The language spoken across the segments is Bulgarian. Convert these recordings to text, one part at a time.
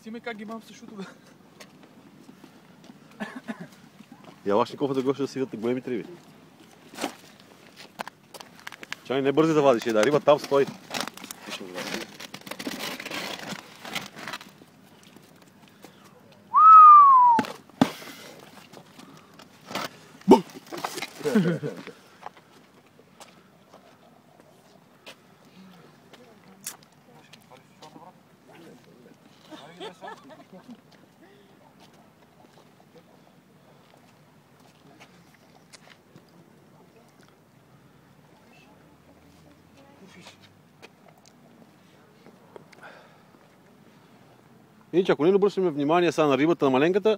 обясни ме как ги мам същото да. Ялашников да гоше да си видят големите риби. Чай не бързи да вадиш, да риба там стои. Иначе, ако не обръщаме внимание сега на рибата, на маленката,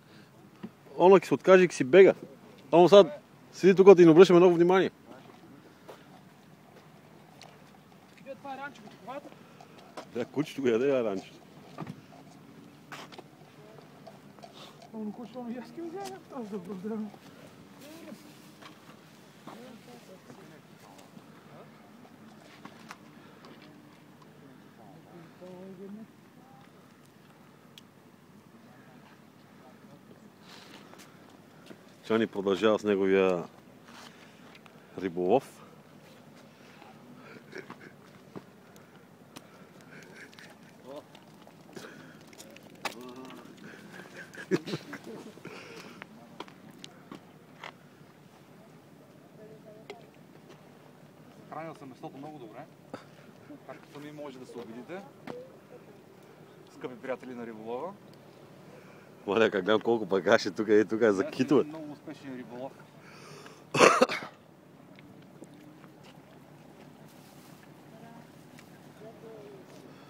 она ки се откаже и ки си бега. Ама сега седи тук и не обръщаме много внимание. Това е ранчо, това Да, кучето го яде, ранчето. Но кучето ми яски го гледа, това за проблема. Чани продължава с неговия риболов. Хранил съм местото много добре. Както сами може да се убедите. Скъпи приятели на риболова. Маля, как гледам колко багаж е тук и тук е за китове. Много успешен риболов.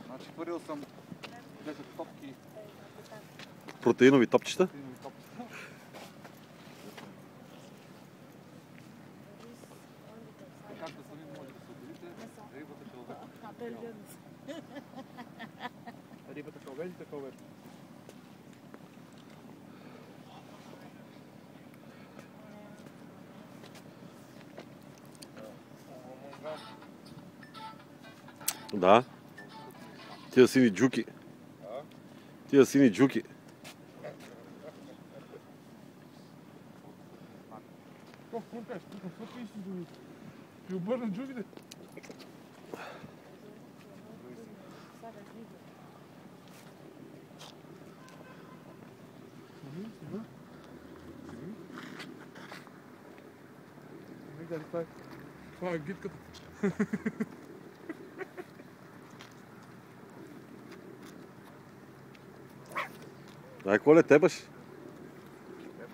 Значи хвърил съм 10 топки. Протеинови топчета. Както сами може да се убедите, рибата кълвет. Рибата кълвет и такова. Да. Тия сини джуки. Тия сини джуки. Какво кажеш? Какво искаш да ви обърна джугите? Това е гидката. Дай, Коле, тебаш.